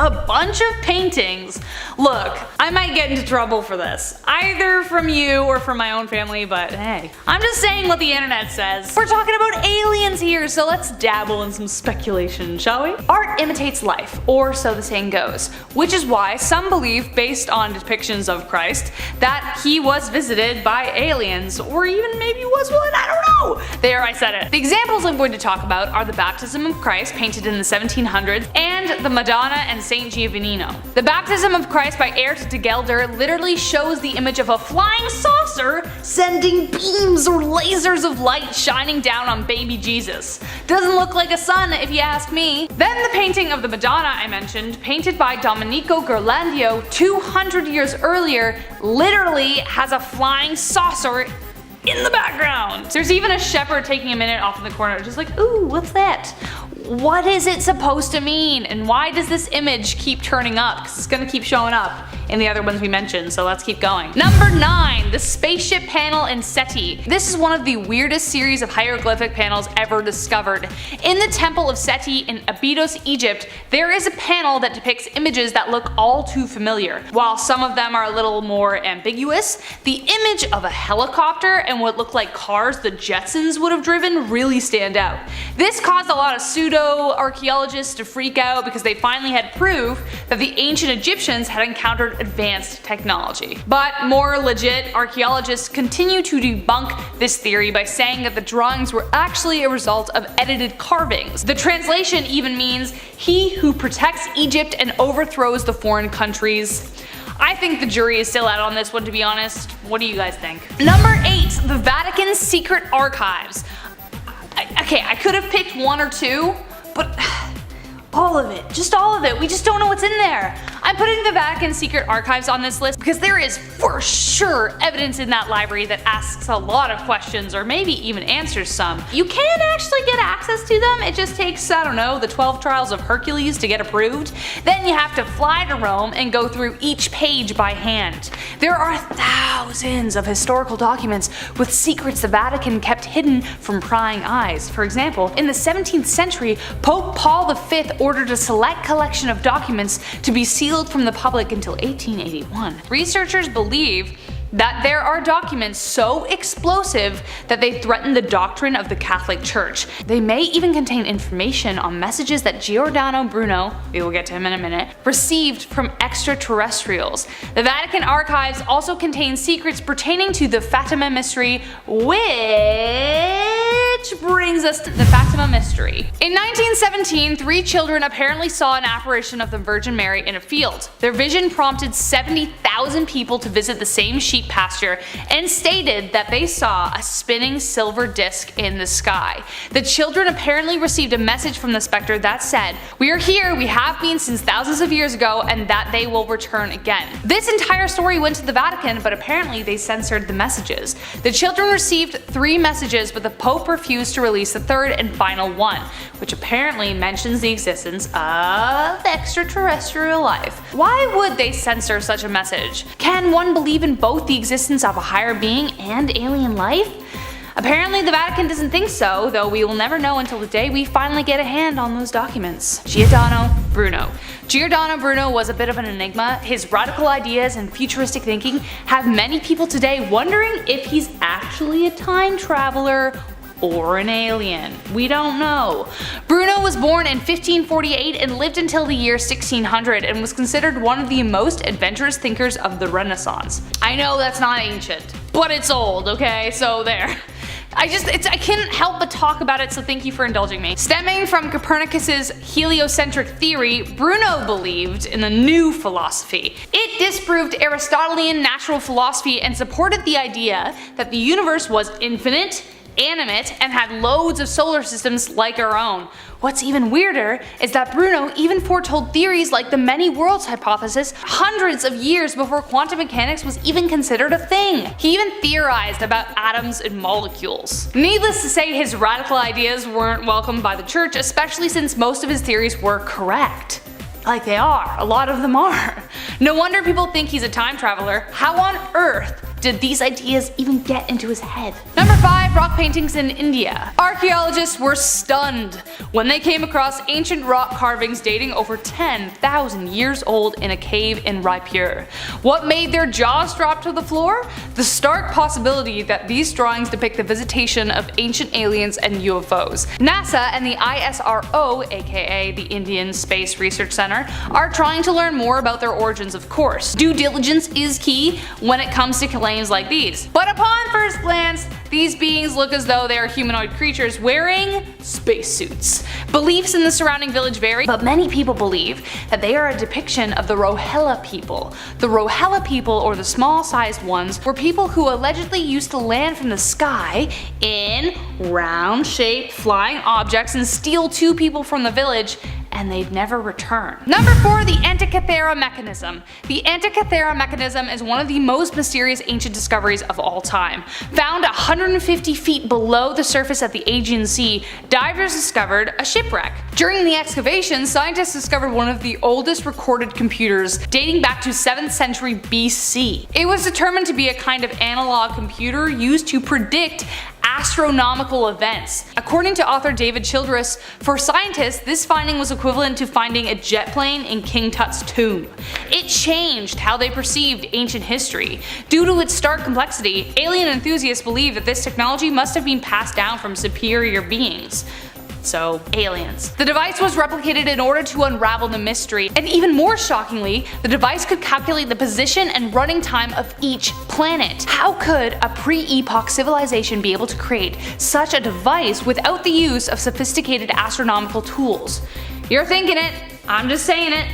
a bunch of paintings. Look, I might get into trouble for this, either from you or from my own family, but hey, I'm just saying what the internet says. We're talking about aliens here, so let's dabble in some speculation, shall we? Art imitates life, or so the saying goes, which is why some believe, based on depictions of Christ, that he was visited by aliens, or even maybe was one, I don't know! There, I said it. The examples I'm going to talk about are the Baptism of Christ, painted in the 1700s, and the Madonna and Saint Giovannino. The Baptism of Christ by Ert de Gelder literally shows the image of a flying saucer sending beams or lasers of light shining down on baby Jesus. Doesn't look like a sun if you ask me. Then the painting of the Madonna I mentioned, painted by Domenico Ghirlandaio 200 years earlier, literally has a flying saucer in the background. There's even a shepherd taking a minute off in the corner just like, ooh, what's that? What is it supposed to mean? And why does this image keep turning up? Because it's gonna keep showing up in the other ones we mentioned, so let's keep going. Number 9, the spaceship panel in Seti. This is one of the weirdest series of hieroglyphic panels ever discovered. In the Temple of Seti in Abydos, Egypt, there is a panel that depicts images that look all too familiar. While some of them are a little more ambiguous, the image of a helicopter and what looked like cars the Jetsons would have driven really stand out. This caused a lot of pseudo-archaeologists to freak out because they finally had proof that the ancient Egyptians had encountered advanced technology. But more legit archaeologists continue to debunk this theory by saying that the drawings were actually a result of edited carvings. The translation even means, "He who protects Egypt and overthrows the foreign countries." I think the jury is still out on this one, to be honest. What do you guys think? Number 8, the Vatican's secret archives. Okay, I could have picked one or two, but all of it, just all of it, we just don't know what's in there. I'm putting the Vatican secret archives on this list because there is for sure evidence in that library that asks a lot of questions, or maybe even answers some. You can actually get access to them, it just takes, I don't know, the 12 trials of Hercules to get approved. Then you have to fly to Rome and go through each page by hand. There are thousands of historical documents with secrets the Vatican kept hidden from prying eyes. For example, in the 17th century, Pope Paul V ordered a select collection of documents to be sealed from the public until 1881. Researchers believe that there are documents so explosive that they threaten the doctrine of the Catholic Church. They may even contain information on messages that Giordano Bruno, we will get to him in a minute, received from extraterrestrials. The Vatican archives also contain secrets pertaining to the Fatima mystery, which brings us to the Fatima mystery. In 1917, 3 children apparently saw an apparition of the Virgin Mary in a field. Their vision prompted 70,000 people to visit the same sheep pasture and stated that they saw a spinning silver disc in the sky. The children apparently received a message from the specter that said, "We are here, we have been since thousands of years ago, and that they will return again." This entire story went to the Vatican, but apparently they censored the messages. The children received 3 messages, but the Pope refused to release the 3rd and final one, which apparently mentions the existence of extraterrestrial life. Why would they censor such a message? Can one believe in both the existence of a higher being and alien life? Apparently the Vatican doesn't think so, though we will never know until the day we finally get a hand on those documents. Giordano Bruno. Giordano Bruno was a bit of an enigma. His radical ideas and futuristic thinking have many people today wondering if he's actually a time traveler or an alien. We don't know. Bruno was born in 1548 and lived until the year 1600 and was considered one of the most adventurous thinkers of the Renaissance. I know that's not ancient, but it's old, okay? So there. I can't help but talk about it, so thank you for indulging me. Stemming from Copernicus's heliocentric theory, Bruno believed in the new philosophy. It disproved Aristotelian natural philosophy and supported the idea that the universe was infinite, animate, and had loads of solar systems like our own. What's even weirder is that Bruno even foretold theories like the many worlds hypothesis hundreds of years before quantum mechanics was even considered a thing. He even theorized about atoms and molecules. Needless to say, his radical ideas weren't welcomed by the church, especially since most of his theories were correct. Like they are, a lot of them are. No wonder people think he's a time traveler. How on earth did these ideas even get into his head? Number 5. 5 rock paintings in India. Archaeologists were stunned when they came across ancient rock carvings dating over 10,000 years old in a cave in Raipur. What made their jaws drop to the floor? The stark possibility that these drawings depict the visitation of ancient aliens and UFOs. NASA and the ISRO, aka the Indian Space Research Center, are trying to learn more about their origins, of course. Due diligence is key when it comes to claims like these. But upon first glance, these beings look as though they are humanoid creatures wearing spacesuits. Beliefs in the surrounding village vary, but many people believe that they are a depiction of the Rohilla people. The Rohilla people, or the small-sized ones, were people who allegedly used to land from the sky in round-shaped flying objects and steal 2 people from the village, and they'd never return. Number 4, the Antikythera mechanism. The Antikythera mechanism is one of the most mysterious ancient discoveries of all time. Found 150 feet below the surface at the Aegean Sea, divers discovered a shipwreck. During the excavation, scientists discovered one of the oldest recorded computers, dating back to 7th century BC. It was determined to be a kind of analog computer used to predict astronomical events. According to author David Childress, for scientists, this finding was equivalent to finding a jet plane in King Tut's tomb. It changed how they perceived ancient history. Due to its stark complexity, alien enthusiasts believe that this technology must have been passed down from superior beings. So, aliens. The device was replicated in order to unravel the mystery, and even more shockingly, the device could calculate the position and running time of each planet. How could a pre-epoch civilization be able to create such a device without the use of sophisticated astronomical tools? You're thinking it, I'm just saying it.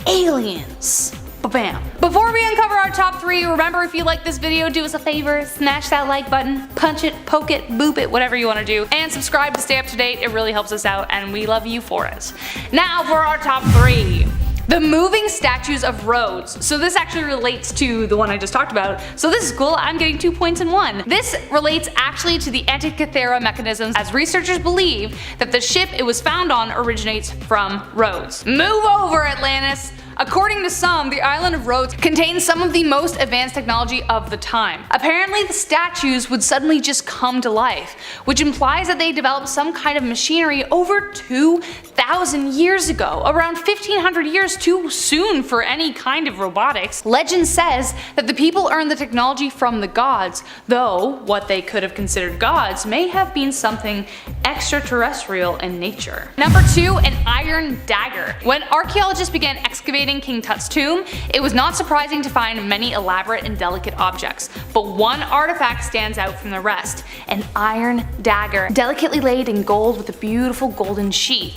Aliens. Bam. Before we uncover our top 3, remember, if you like this video, do us a favor, smash that like button, punch it, poke it, boop it, whatever you want to do, and subscribe to stay up to date. It really helps us out and we love you for it. Now for our top 3. The moving statues of Rhodes. So this actually relates to the one I just talked about. So this is cool, I'm getting 2 points in 1. This relates actually to the Antikythera mechanisms, as researchers believe that the ship it was found on originates from Rhodes. Move over, Atlantis! According to some, the island of Rhodes contains some of the most advanced technology of the time. Apparently the statues would suddenly just come to life, which implies that they developed some kind of machinery over 2,000 years ago, around 1500 years too soon for any kind of robotics. Legend says that the people earned the technology from the gods, though what they could have considered gods may have been something extraterrestrial in nature. Number 2, an iron dagger. When archaeologists began excavating King Tut's tomb, it was not surprising to find many elaborate and delicate objects, but one artifact stands out from the rest: an iron dagger, delicately laid in gold with a beautiful golden sheath.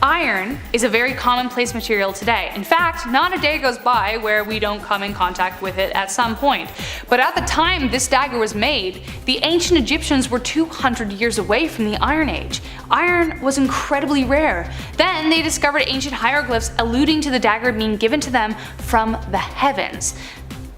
Iron is a very commonplace material today. In fact, not a day goes by where we don't come in contact with it at some point. But at the time this dagger was made, the ancient Egyptians were 200 years away from the Iron Age. Iron was incredibly rare. Then they discovered ancient hieroglyphs alluding to the dagger being given to them from the heavens.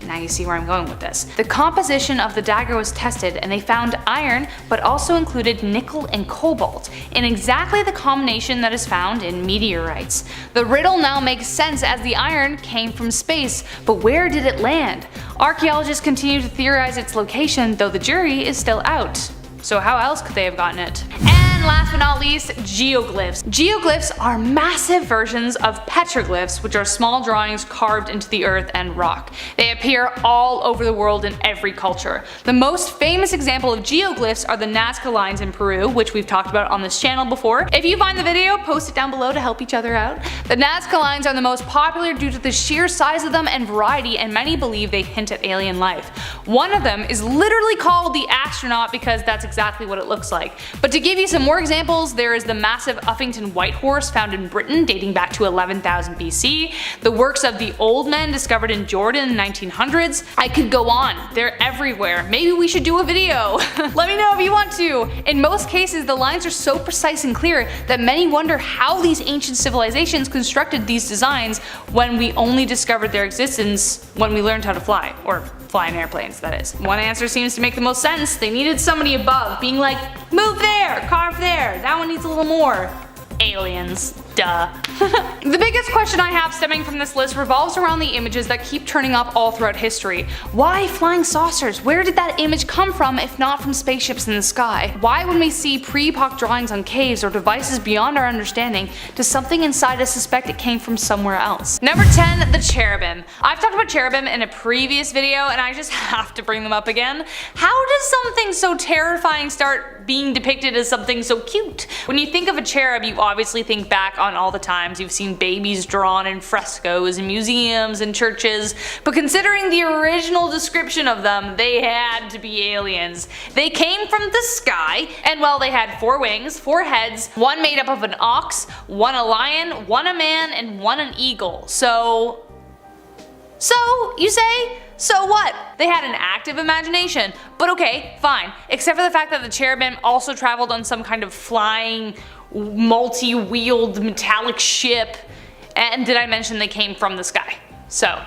Now you see where I'm going with this. The composition of the dagger was tested and they found iron, but also included nickel and cobalt, in exactly the combination that is found in meteorites. The riddle now makes sense, as the iron came from space, but where did it land? Archaeologists continue to theorize its location, though the jury is still out. So how else could they have gotten it? And last but not least, geoglyphs. Geoglyphs are massive versions of petroglyphs, which are small drawings carved into the earth and rock. They appear all over the world in every culture. The most famous example of geoglyphs are the Nazca lines in Peru, which we've talked about on this channel before. If you find the video, post it down below to help each other out. The Nazca lines are the most popular due to the sheer size of them and variety, and many believe they hint at alien life. One of them is literally called the astronaut because that's exactly what it looks like. But to give you some more examples, there is the massive Uffington white horse found in Britain dating back to 11,000 BC, the works of the old men discovered in Jordan in the 1900s. I could go on, they're everywhere. Maybe we should do a video. Let me know if you want to. In most cases, the lines are so precise and clear that many wonder how these ancient civilizations constructed these designs when we only discovered their existence when we learned how to fly, or fly in airplanes, that is. One answer seems to make the most sense. They needed somebody above being like, move there, carve there, that one needs a little more. Aliens. Duh. The biggest question I have stemming from this list revolves around the images that keep turning up all throughout history. Why flying saucers? Where did that image come from if not from spaceships in the sky? Why when we see pre-epoch drawings on caves or devices beyond our understanding, does something inside us suspect it came from somewhere else? Number 10, the cherubim. I've talked about cherubim in a previous video and I just have to bring them up again. How does something so terrifying start being depicted as something so cute? When you think of a cherub, you obviously think back on all the times you've seen babies drawn in frescoes in museums and churches, but considering the original description of them, they had to be aliens. They came from the sky, and well, they had 4 wings, 4 heads, one made up of an ox, one a lion, one a man, and one an eagle. So you say? So what? They had an active imagination. But okay, fine. Except for the fact that the cherubim also traveled on some kind of flying, multi-wheeled metallic ship. And did I mention they came from the sky? So,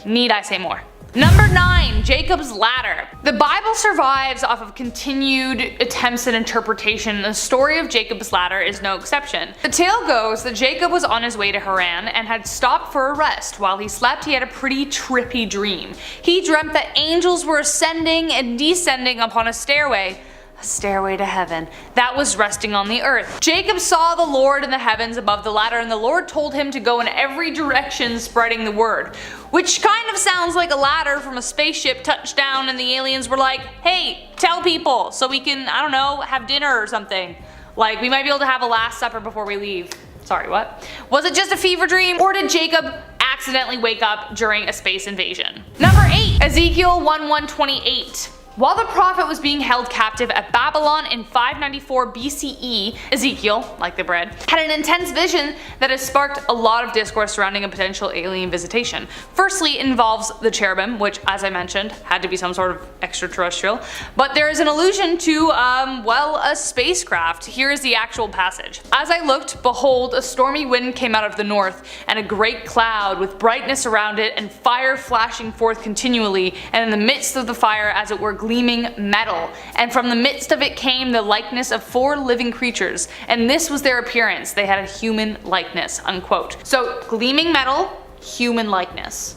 need I say more? Number 9, Jacob's Ladder. The Bible survives off of continued attempts at interpretation, and the story of Jacob's Ladder is no exception. The tale goes that Jacob was on his way to Haran and had stopped for a rest. While he slept, he had a pretty trippy dream. He dreamt that angels were ascending and descending upon a stairway to heaven that was resting on the earth. Jacob saw the Lord in the heavens above the ladder, and the Lord told him to go in every direction spreading the word. Which kind of sounds like a ladder from a spaceship touched down and the aliens were like, hey, tell people so we can, I don't know, have dinner or something. Like, we might be able to have a last supper before we leave. Sorry, what? Was it just a fever dream, or did Jacob accidentally wake up during a space invasion? Number 8, Ezekiel 1:1-28. While the prophet was being held captive at Babylon in 594 BCE, Ezekiel, like the bread, had an intense vision that has sparked a lot of discourse surrounding a potential alien visitation. Firstly, it involves the cherubim, which, as I mentioned, had to be some sort of extraterrestrial, but there is an allusion to, well, a spacecraft. Here is the actual passage. As I looked, behold, a stormy wind came out of the north, and a great cloud with brightness around it, and fire flashing forth continually, and in the midst of the fire, as it were, gleaming metal, and from the midst of it came the likeness of 4 living creatures, and this was their appearance. They had a human likeness, unquote. So, gleaming metal, human likeness.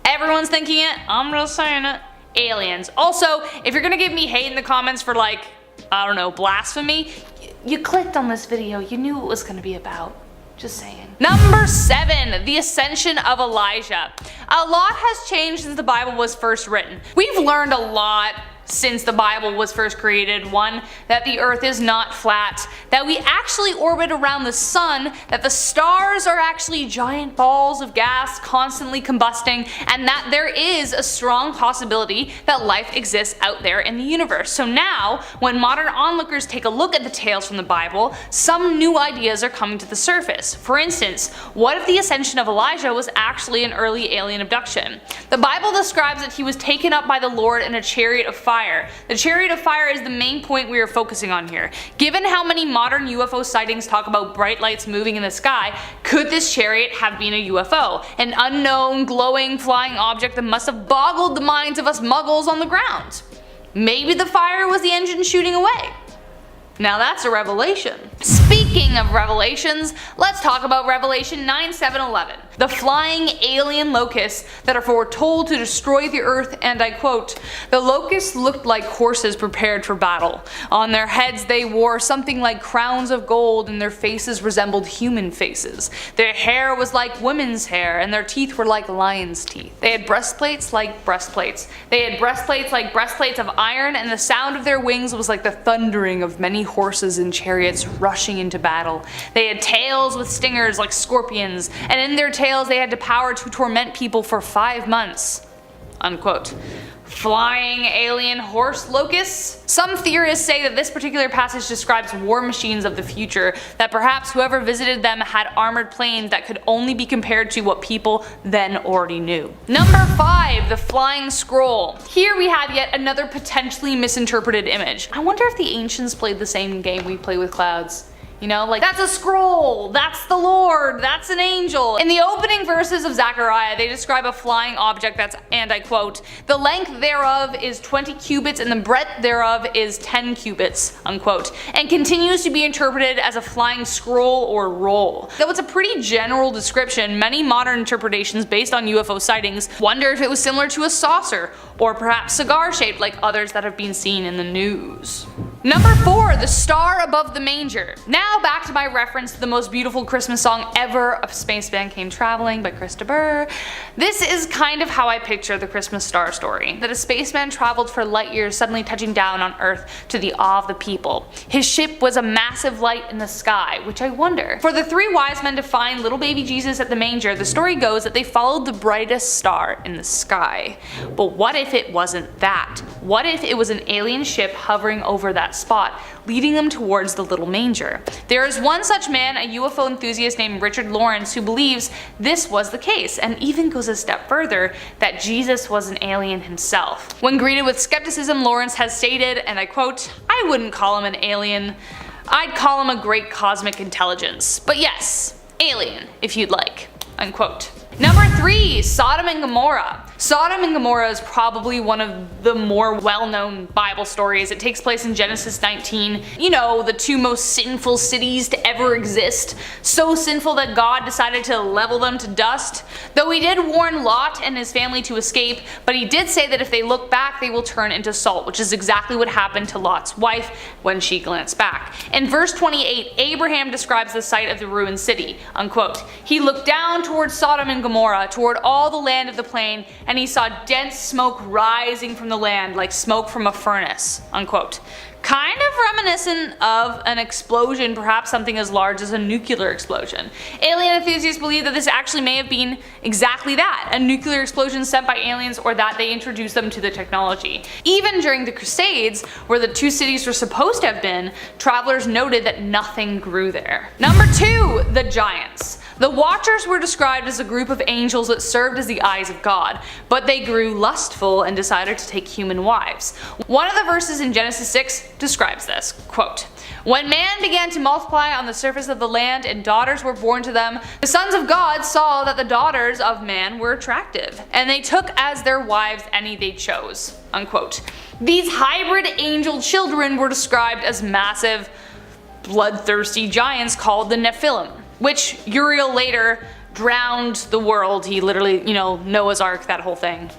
Everyone's thinking it, I'm just saying it. Aliens. Also, if you're gonna give me hate in the comments for, like, I don't know, blasphemy, you clicked on this video, you knew what it was gonna be about. Just saying. Number 7, the ascension of Elijah. A lot has changed since the Bible was first written. We've learned a lot since the Bible was first created. One, that the earth is not flat, that we actually orbit around the sun, that the stars are actually giant balls of gas constantly combusting, and that there is a strong possibility that life exists out there in the universe. So now, when modern onlookers take a look at the tales from the Bible, some new ideas are coming to the surface. For instance, what if the ascension of Elijah was actually an early alien abduction? The Bible describes that he was taken up by the Lord in a chariot of fire. The chariot of fire is the main point we are focusing on here. Given how many modern UFO sightings talk about bright lights moving in the sky, could this chariot have been a UFO? An unknown, glowing, flying object that must have boggled the minds of us muggles on the ground? Maybe the fire was the engine shooting away. Now that's a revelation. Speaking of revelations, let's talk about Revelation 9:7-11. The flying alien locusts that are foretold to destroy the earth, and I quote, "The locusts looked like horses prepared for battle. On their heads they wore something like crowns of gold, and their faces resembled human faces. Their hair was like women's hair, and their teeth were like lions' teeth. They had breastplates like breastplates. They had breastplates like breastplates of iron, and the sound of their wings was like the thundering of many horses and chariots rushing into battle. They had tails with stingers like scorpions, and in their tails they had the power to torment people for 5 months." Unquote. Flying alien horse locusts? Some theorists say that this particular passage describes war machines of the future, that perhaps whoever visited them had armored planes that could only be compared to what people then already knew. Number 5, the flying scroll. Here we have yet another potentially misinterpreted image. I wonder if the ancients played the same game we play with clouds. You know, like, that's a scroll, that's the Lord, that's an angel. In the opening verses of Zechariah, they describe a flying object that's, and I quote, "The length thereof is 20 cubits and the breadth thereof is 10 cubits, unquote, and continues to be interpreted as a flying scroll or roll." Though it's a pretty general description, many modern interpretations based on UFO sightings wonder if it was similar to a saucer, or perhaps cigar-shaped like others that have been seen in the news. Number 4, the star above the manger. Now back to my reference to the most beautiful Christmas song ever, "A Spaceman Came Traveling" by Christopher. This is kind of how I picture the Christmas star story, that a spaceman traveled for light years, suddenly touching down on Earth to the awe of the people. His ship was a massive light in the sky, which I wonder. For the 3 wise men to find little baby Jesus at the manger, the story goes that they followed the brightest star in the sky. But what if it wasn't that? What if it was an alien ship hovering over that spot, leading them towards the little manger? There is one such man, a UFO enthusiast named Richard Lawrence, who believes this was the case, and even goes a step further, that Jesus was an alien himself. When greeted with skepticism, Lawrence has stated, and I quote, "I wouldn't call him an alien. I'd call him a great cosmic intelligence. But yes, alien, if you'd like," unquote. Number 3, Sodom and Gomorrah. Sodom and Gomorrah is probably one of the more well-known Bible stories. It takes place in Genesis 19. You know, the 2 most sinful cities to ever exist. So sinful that God decided to level them to dust. Though he did warn Lot and his family to escape, but he did say that if they look back, they will turn into salt, which is exactly what happened to Lot's wife when she glanced back. In verse 28, Abraham describes the site of the ruined city, unquote. "He looked down towards Sodom and Gomorrah, toward all the land of the plain, and he saw dense smoke rising from the land like smoke from a furnace," unquote. Kind of reminiscent of an explosion, perhaps something as large as a nuclear explosion. Alien enthusiasts believe that this actually may have been exactly that, a nuclear explosion sent by aliens, or that they introduced them to the technology. Even during the Crusades, where the 2 cities were supposed to have been, travelers noted that nothing grew there. Number 2, the giants. The Watchers were described as a group of angels that served as the eyes of God, but they grew lustful and decided to take human wives. One of the verses in Genesis 6 describes this, quote, "When man began to multiply on the surface of the land and daughters were born to them, the sons of God saw that the daughters of man were attractive, and they took as their wives any they chose," unquote. These hybrid angel children were described as massive, bloodthirsty giants called the Nephilim, which Uriel later drowned the world. He literally, Noah's Ark, that whole thing.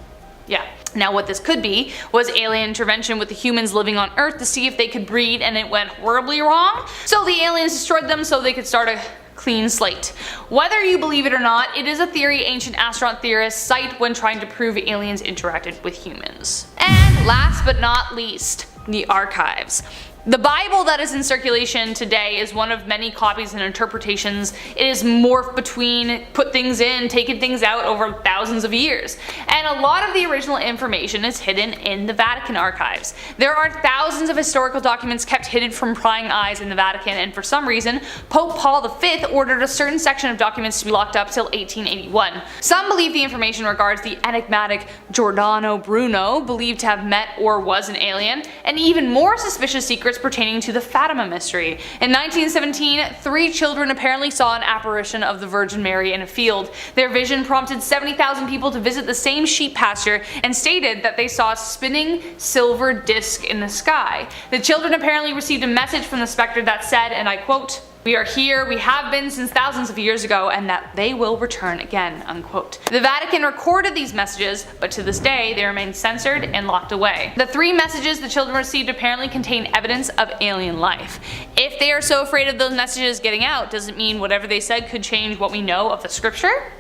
Yeah. Now what this could be was alien intervention with the humans living on Earth to see if they could breed, and it went horribly wrong. So the aliens destroyed them so they could start a clean slate. Whether you believe it or not, it is a theory ancient astronaut theorists cite when trying to prove aliens interacted with humans. And last but not least, the archives. The Bible that is in circulation today is one of many copies and interpretations. It is morphed between, put things in, taken things out over thousands of years. And a lot of the original information is hidden in the Vatican archives. There are thousands of historical documents kept hidden from prying eyes in the Vatican, and for some reason, Pope Paul V ordered a certain section of documents to be locked up till 1881. Some believe the information regards the enigmatic Giordano Bruno, believed to have met or was an alien, and even more suspicious secrets pertaining to the Fatima mystery. In 1917, 3 children apparently saw an apparition of the Virgin Mary in a field. Their vision prompted 70,000 people to visit the same sheep pasture and stated that they saw a spinning silver disc in the sky. The children apparently received a message from the specter that said, and I quote, "We are here, we have been since thousands of years ago, and that they will return again," unquote. The Vatican recorded these messages, but to this day they remain censored and locked away. The 3 messages the children received apparently contain evidence of alien life. If they are so afraid of those messages getting out, does it mean whatever they said could change what we know of the scripture?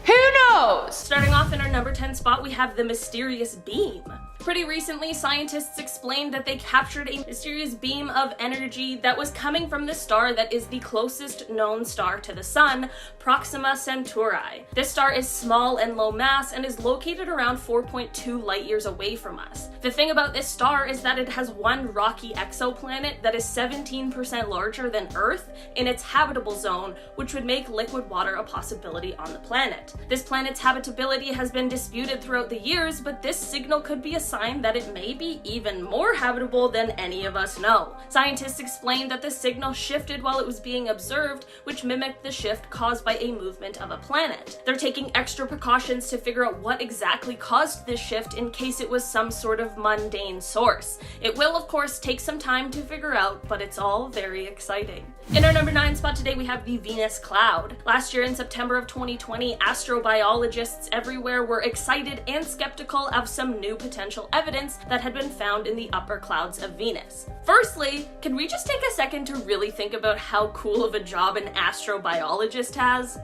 Who knows? Starting off in our number 10 spot, we have the mysterious beam. Pretty recently, scientists explained that they captured a mysterious beam of energy that was coming from the star that is the closest known star to the Sun, Proxima Centauri. This star is small and low mass and is located around 4.2 light years away from us. The thing about this star is that it has one rocky exoplanet that is 17% larger than Earth in its habitable zone, which would make liquid water a possibility on the planet. This planet's habitability has been disputed throughout the years, but this signal could be a sign that it may be even more habitable than any of us know. Scientists explained that the signal shifted while it was being observed, which mimicked the shift caused by a movement of a planet. They're taking extra precautions to figure out what exactly caused this shift in case it was some sort of mundane source. It will, of course, take some time to figure out, but it's all very exciting. In our number 9 spot today, we have the Venus cloud. Last year in September of 2020, astrobiologists everywhere were excited and skeptical of some new potential evidence that had been found in the upper clouds of Venus. Firstly, can we just take a second to really think about how cool of a job an astrobiologist has?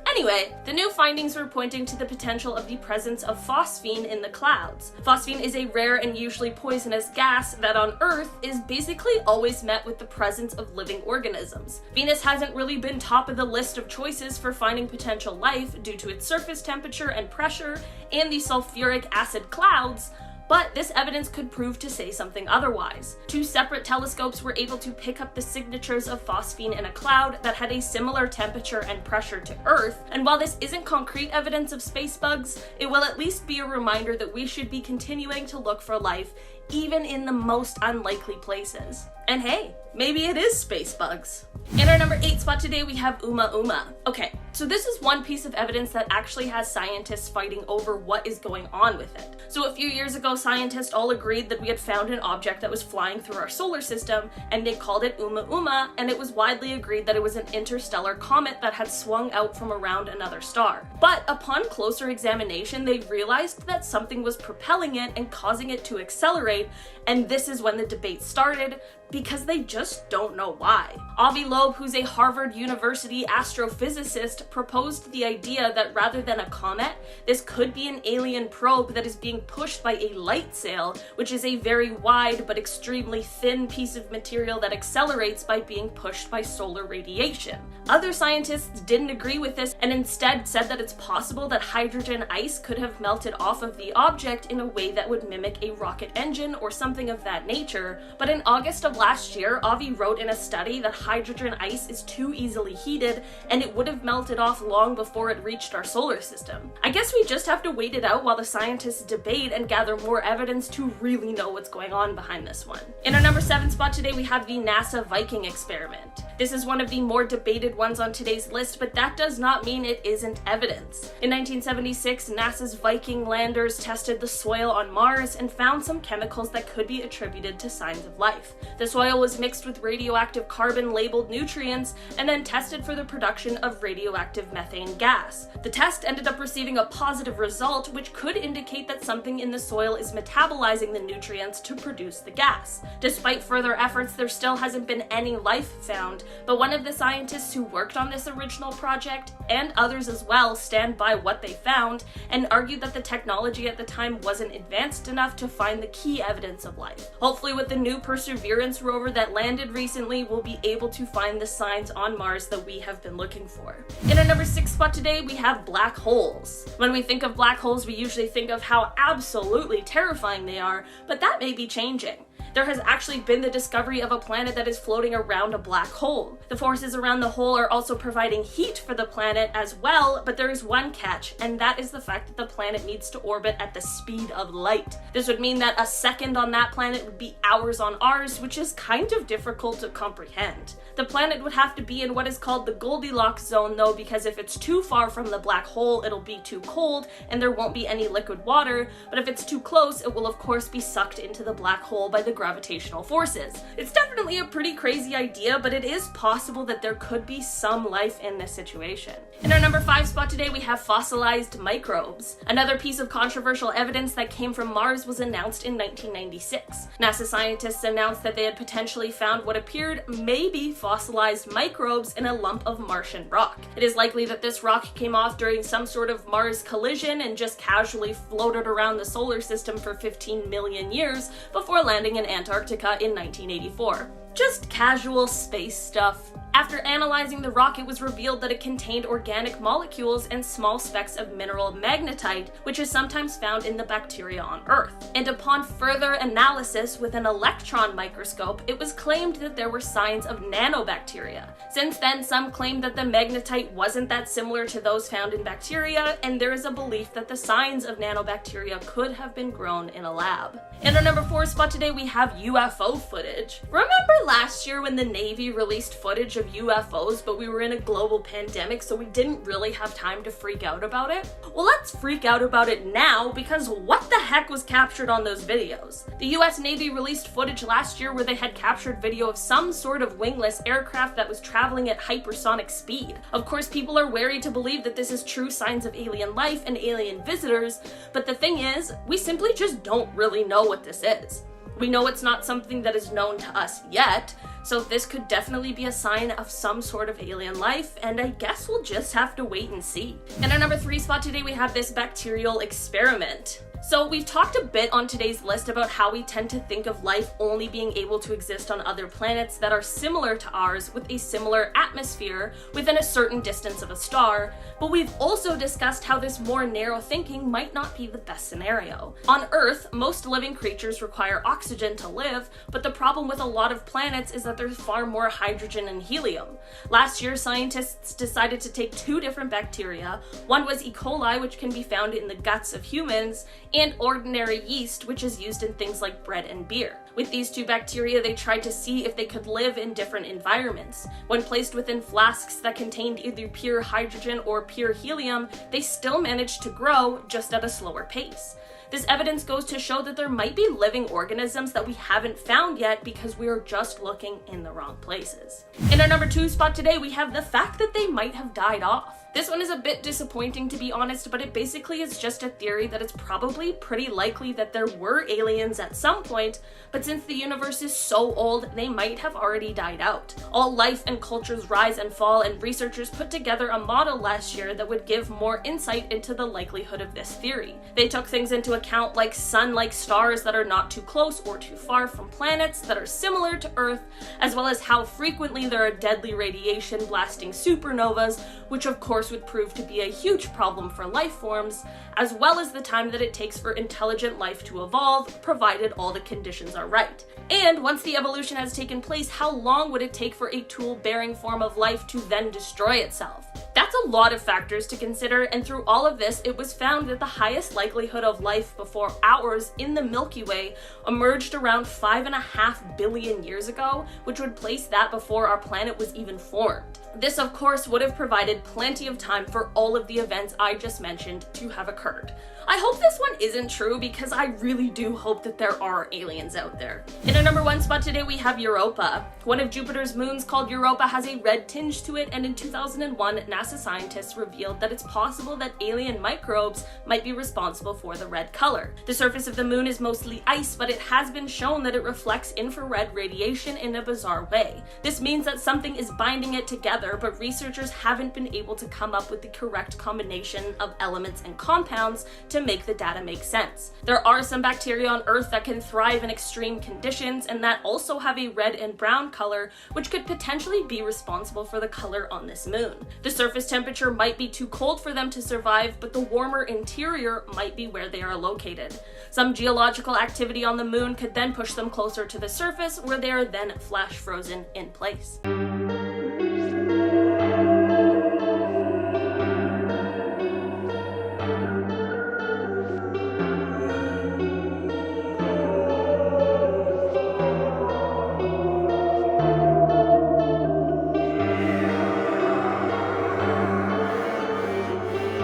Anyway, the new findings were pointing to the potential of the presence of phosphine in the clouds. Phosphine is a rare and usually poisonous gas that on Earth is basically always met with the presence of living organisms. Venus hasn't really been top of the list of choices for finding potential life due to its surface temperature and pressure and the sulfuric acid clouds, but this evidence could prove to say something otherwise. 2 separate telescopes were able to pick up the signatures of phosphine in a cloud that had a similar temperature and pressure to Earth, and while this isn't concrete evidence of space bugs, it will at least be a reminder that we should be continuing to look for life even in the most unlikely places. And hey, maybe it is space bugs. In our number 8 spot today, we have Oumuamua. Okay, so this is one piece of evidence that actually has scientists fighting over what is going on with it. So a few years ago, scientists all agreed that we had found an object that was flying through our solar system, and they called it Oumuamua, and it was widely agreed that it was an interstellar comet that had swung out from around another star. But upon closer examination, they realized that something was propelling it and causing it to accelerate, and this is when the debate started, because they just don't know why. Avi Loeb, who's a Harvard University astrophysicist, proposed the idea that rather than a comet, this could be an alien probe that is being pushed by a light sail, which is a very wide but extremely thin piece of material that accelerates by being pushed by solar radiation. Other scientists didn't agree with this and instead said that it's possible that hydrogen ice could have melted off of the object in a way that would mimic a rocket engine or something of that nature, but in August of last year, Avi wrote in a study that hydrogen ice is too easily heated and it would have melted off long before it reached our solar system. I guess we just have to wait it out while the scientists debate and gather more evidence to really know what's going on behind this one. In our number 7 spot today, we have the NASA Viking experiment. This is one of the more debated ones on today's list, but that does not mean it isn't evidence. In 1976, NASA's Viking landers tested the soil on Mars and found some chemicals that could be attributed to signs of life. The soil was mixed with radioactive carbon-labeled nutrients and then tested for the production of radioactive methane gas. The test ended up receiving a positive result, which could indicate that something in the soil is metabolizing the nutrients to produce the gas. Despite further efforts, there still hasn't been any life found, but one of the scientists who worked on this original project, and others as well, stand by what they found and argued that the technology at the time wasn't advanced enough to find the key evidence of life. Hopefully with the new Perseverance rover that landed recently, we'll be able to find the signs on Mars that we have been looking for. In our number 6 spot today, we have black holes. When we think of black holes, we usually think of how absolutely terrifying they are, but that may be changing. There has actually been the discovery of a planet that is floating around a black hole. The forces around the hole are also providing heat for the planet as well, but there is one catch, and that is the fact that the planet needs to orbit at the speed of light. This would mean that a second on that planet would be hours on ours, which is kind of difficult to comprehend. The planet would have to be in what is called the Goldilocks zone though, because if it's too far from the black hole, it'll be too cold and there won't be any liquid water, but if it's too close, it will of course be sucked into the black hole by the gravitational forces. It's definitely a pretty crazy idea, but it is possible that there could be some life in this situation. In our number 5 spot today, we have fossilized microbes. Another piece of controversial evidence that came from Mars was announced in 1996. NASA scientists announced that they had potentially found what appeared maybe fossilized microbes in a lump of Martian rock. It is likely that this rock came off during some sort of Mars collision and just casually floated around the solar system for 15 million years before landing in Antarctica in 1984. Just casual space stuff. After analyzing the rock, it was revealed that it contained organic molecules and small specks of mineral magnetite, which is sometimes found in the bacteria on Earth. And upon further analysis with an electron microscope, it was claimed that there were signs of nanobacteria. Since then, some claim that the magnetite wasn't that similar to those found in bacteria, and there is a belief that the signs of nanobacteria could have been grown in a lab. In our number 4 spot today, we have UFO footage. Remember last year when the Navy released footage of UFOs, but we were in a global pandemic, so we didn't really have time to freak out about it? Well, let's freak out about it now, because what the heck was captured on those videos? The US Navy released footage last year where they had captured video of some sort of wingless aircraft that was traveling at hypersonic speed. Of course, people are wary to believe that this is true signs of alien life and alien visitors, but the thing is, we simply just don't really know what this is. We know it's not something that is known to us yet, so this could definitely be a sign of some sort of alien life, and I guess we'll just have to wait and see. In our number 3 spot today, we have this bacterial experiment. So we've talked a bit on today's list about how we tend to think of life only being able to exist on other planets that are similar to ours with a similar atmosphere within a certain distance of a star, but we've also discussed how this more narrow thinking might not be the best scenario. On Earth, most living creatures require oxygen to live, but the problem with a lot of planets is that there's far more hydrogen and helium. Last year, scientists decided to take 2 different bacteria. One was E. coli, which can be found in the guts of humans, and ordinary yeast, which is used in things like bread and beer. With these 2 bacteria, they tried to see if they could live in different environments. When placed within flasks that contained either pure hydrogen or pure helium, they still managed to grow, just at a slower pace. This evidence goes to show that there might be living organisms that we haven't found yet because we are just looking in the wrong places. In our number 2 spot today, we have the fact that they might have died off. This one is a bit disappointing, to be honest, but it basically is just a theory that it's probably pretty likely that there were aliens at some point, but since the universe is so old, they might have already died out. All life and cultures rise and fall, and researchers put together a model last year that would give more insight into the likelihood of this theory. They took things into account like sun-like stars that are not too close or too far from planets that are similar to Earth, as well as how frequently there are deadly radiation blasting supernovas, which of course would prove to be a huge problem for life forms, as well as the time that it takes for intelligent life to evolve, provided all the conditions are right. And once the evolution has taken place, how long would it take for a tool-bearing form of life to then destroy itself? That's a lot of factors to consider, and through all of this, it was found that the highest likelihood of life before ours in the Milky Way emerged around 5.5 billion years ago, which would place that before our planet was even formed. This, of course, would have provided plenty of time for all of the events I just mentioned to have occurred. I hope this one isn't true, because I really do hope that there are aliens out there. In our number 1 spot today, we have Europa. One of Jupiter's moons, called Europa, has a red tinge to it, and in 2001, NASA scientists revealed that it's possible that alien microbes might be responsible for the red color. The surface of the moon is mostly ice, but it has been shown that it reflects infrared radiation in a bizarre way. This means that something is binding it together, but researchers haven't been able to come up with the correct combination of elements and compounds to make the data make sense. There are some bacteria on Earth that can thrive in extreme conditions and that also have a red and brown color, which could potentially be responsible for the color on this moon. The surface temperature might be too cold for them to survive, but the warmer interior might be where they are located. Some geological activity on the moon could then push them closer to the surface, where they are then flash frozen in place.